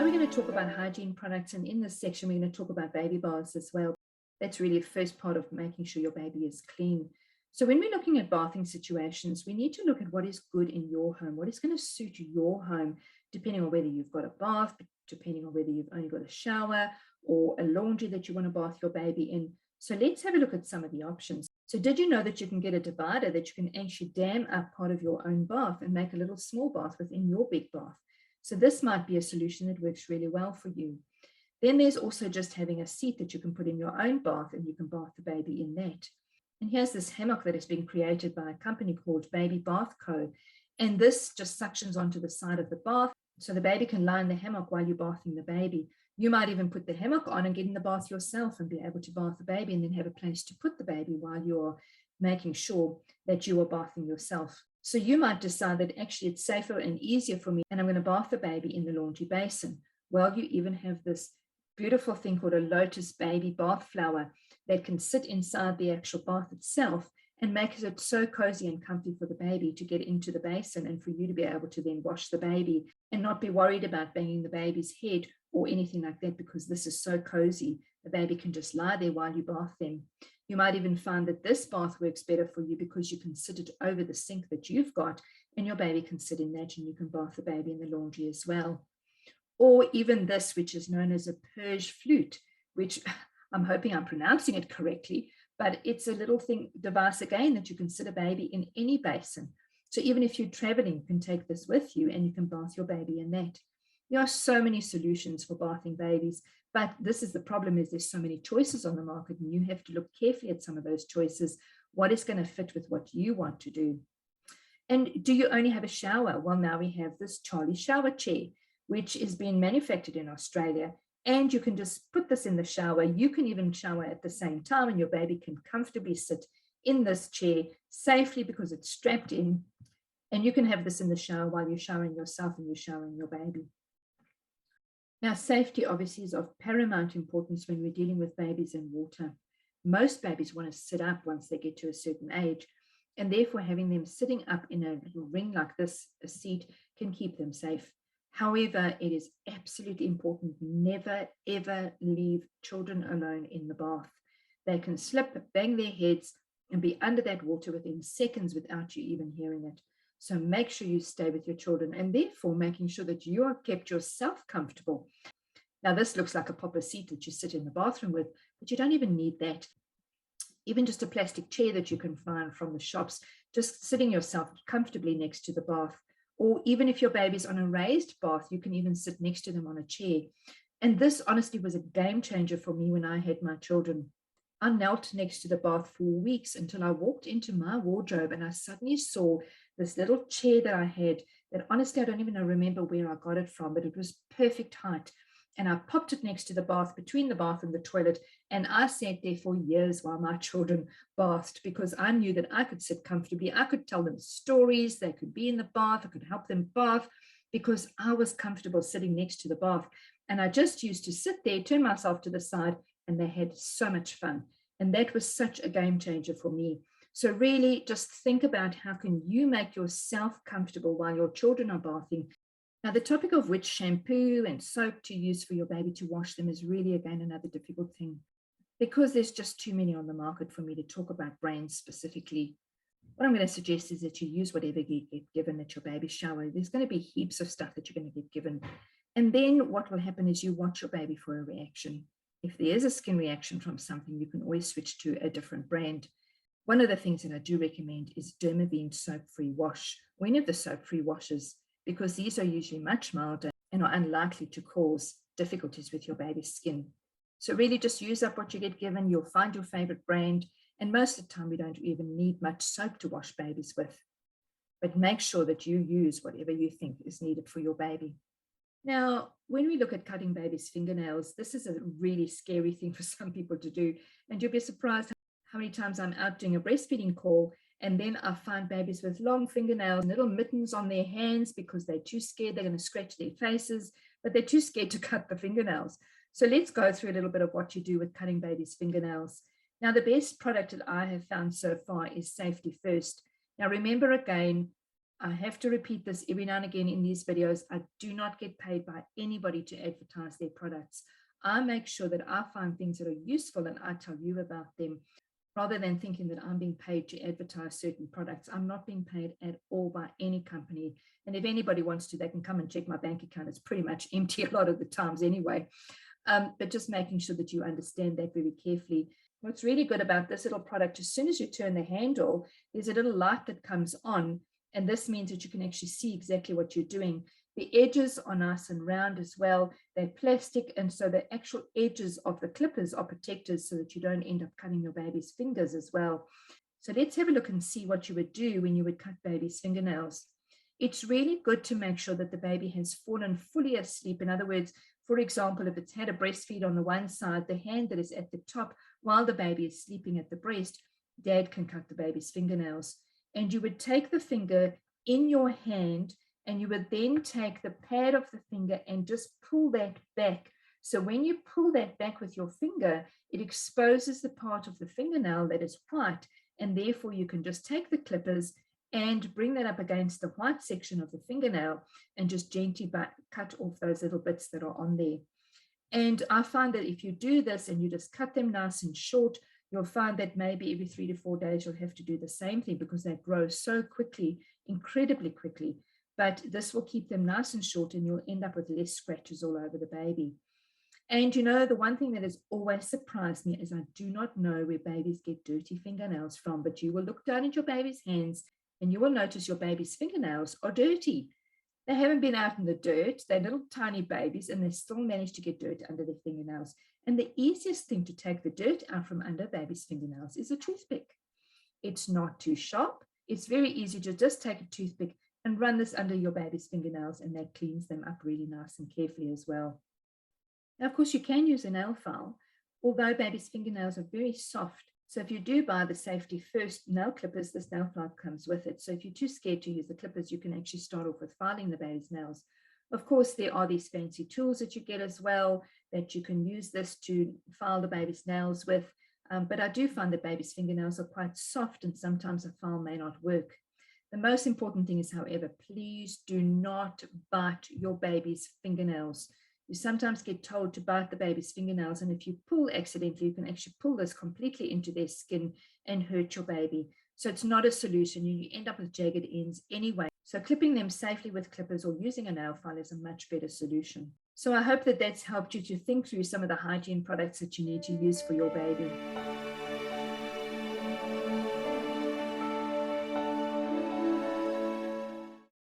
now we're going to talk about hygiene products, and in this section, we're going to talk about baby baths as well. That's really the first part of making sure your baby is clean. So when we're looking at bathing situations, we need to look at what is good in your home, what is going to suit your home, depending on whether you've got a bath, depending on whether you've only got a shower or a laundry that you want to bath your baby in. So let's have a look at some of the options. So did you know that you can get a divider that you can actually dam up part of your own bath and make a little small bath within your big bath? So this might be a solution that works really well for you. Then there's also just having a seat that you can put in your own bath and you can bath the baby in that. And here's this hammock that has been created by a company called Baby Bath Co. And this just suctions onto the side of the bath so the baby can lie in the hammock while you're bathing the baby. You might even put the hammock on and get in the bath yourself and be able to bath the baby and then have a place to put the baby while you're making sure that you are bathing yourself. So you might decide that actually it's safer and easier for me and I'm going to bath the baby in the laundry basin. Well, you even have this beautiful thing called a lotus baby bath flower that can sit inside the actual bath itself and makes it so cozy and comfy for the baby to get into the basin and for you to be able to then wash the baby and not be worried about banging the baby's head or anything like that, because this is so cozy. The baby can just lie there while you bath them. You might even find that this bath works better for you because you can sit it over the sink that you've got and your baby can sit in that and you can bath the baby in the laundry as well. Or even this, which is known as a purge flute, which I'm hoping I'm pronouncing it correctly, but it's a little device again that you can sit a baby in any basin. So even if you're traveling, you can take this with you and you can bath your baby in that. There are so many solutions for bathing babies, but this is the problem, is there's so many choices on the market and you have to look carefully at some of those choices. What is going to fit with what you want to do? And do you only have a shower? Well, now we have this Charlie shower chair, which is being manufactured in Australia. And you can just put this in the shower. You can even shower at the same time and your baby can comfortably sit in this chair safely because it's strapped in. And you can have this in the shower while you're showering yourself and you're showering your baby. Now, safety obviously is of paramount importance when we're dealing with babies in water. Most babies want to sit up once they get to a certain age, and therefore having them sitting up in a little ring like this, a seat, can keep them safe. However, it is absolutely important, never ever leave children alone in the bath. They can slip, bang their heads, and be under that water within seconds without you even hearing it. So make sure you stay with your children and therefore making sure that you are kept yourself comfortable. Now, this looks like a popper seat that you sit in the bathroom with, but you don't even need that. Even just a plastic chair that you can find from the shops, just sitting yourself comfortably next to the bath. Or even if your baby's on a raised bath, you can even sit next to them on a chair. And this honestly was a game changer for me when I had my children. I knelt next to the bath for weeks until I walked into my wardrobe and I suddenly saw this little chair that I had that honestly, I don't even remember where I got it from, but it was perfect height. And I popped it next to the bath, between the bath and the toilet. And I sat there for years while my children bathed because I knew that I could sit comfortably. I could tell them stories. They could be in the bath. I could help them bath because I was comfortable sitting next to the bath. And I just used to sit there, turn myself to the side, and they had so much fun. And that was such a game changer for me. So really just think about how can you make yourself comfortable while your children are bathing. Now, the topic of which shampoo and soap to use for your baby to wash them is really, again, another difficult thing because there's just too many on the market for me to talk about brands specifically. What I'm going to suggest is that you use whatever you get given at your baby shower. There's going to be heaps of stuff that you're going to get given. And then what will happen is you watch your baby for a reaction. If there is a skin reaction from something, you can always switch to a different brand. One of the things that I do recommend is Dermaveen soap-free wash, or any of the soap-free washes, because these are usually much milder and are unlikely to cause difficulties with your baby's skin. So really just use up what you get given. You'll find your favorite brand. And most of the time, we don't even need much soap to wash babies with. But make sure that you use whatever you think is needed for your baby. Now, when we look at cutting babies' fingernails, this is a really scary thing for some people to do. And you'll be surprised how many times I'm out doing a breastfeeding call and then I find babies with long fingernails, little mittens on their hands because they're too scared. They're going to scratch their faces, but they're too scared to cut the fingernails. So let's go through a little bit of what you do with cutting babies' fingernails. Now, the best product that I have found so far is Safety First. Now, remember again, I have to repeat this every now and again in these videos. I do not get paid by anybody to advertise their products. I make sure that I find things that are useful and I tell you about them, rather than thinking that I'm being paid to advertise certain products. I'm not being paid at all by any company. And if anybody wants to, they can come and check my bank account. It's pretty much empty a lot of the times anyway. But just making sure that you understand that very carefully. What's really good about this little product, as soon as you turn the handle, there's a little light that comes on. And this means that you can actually see exactly what you're doing. The edges are nice and round as well. They're plastic, and so the actual edges of the clippers are protected so that you don't end up cutting your baby's fingers as well. So let's have a look and see what you would do when you would cut baby's fingernails. It's really good to make sure that the baby has fallen fully asleep. In other words, for example, if it's had a breastfeed on the one side, the hand that is at the top while the baby is sleeping at the breast, dad can cut the baby's fingernails. And you would take the finger in your hand, and you would then take the pad of the finger and just pull that back. So when you pull that back with your finger, it exposes the part of the fingernail that is white, and therefore you can just take the clippers and bring that up against the white section of the fingernail and just gently cut off those little bits that are on there. And I find that if you do this and you just cut them nice and short, you'll find that maybe every 3 to 4 days you'll have to do the same thing, because they grow so quickly, incredibly quickly. But this will keep them nice and short, and you'll end up with less scratches all over the baby. And you know, the one thing that has always surprised me is I do not know where babies get dirty fingernails from, but you will look down at your baby's hands and you will notice your baby's fingernails are dirty. They haven't been out in the dirt. They're little tiny babies, and they still manage to get dirt under their fingernails. And the easiest thing to take the dirt out from under baby's fingernails is a toothpick. It's not too sharp. It's very easy to just take a toothpick and run this under your baby's fingernails, and that cleans them up really nice and carefully as well. Now, of course, you can use a nail file, although baby's fingernails are very soft. So if you do buy the Safety First nail clippers, this nail file comes with it. So if you're too scared to use the clippers, you can actually start off with filing the baby's nails. Of course, there are these fancy tools that you get as well, that you can use this to file the baby's nails with. But I do find that baby's fingernails are quite soft, and sometimes a file may not work. The most important thing is, however, please do not bite your baby's fingernails. You sometimes get told to bite the baby's fingernails, and if you pull accidentally, you can actually pull this completely into their skin and hurt your baby. So it's not a solution. You end up with jagged ends anyway. So clipping them safely with clippers or using a nail file is a much better solution. So I hope that that's helped you to think through some of the hygiene products that you need to use for your baby.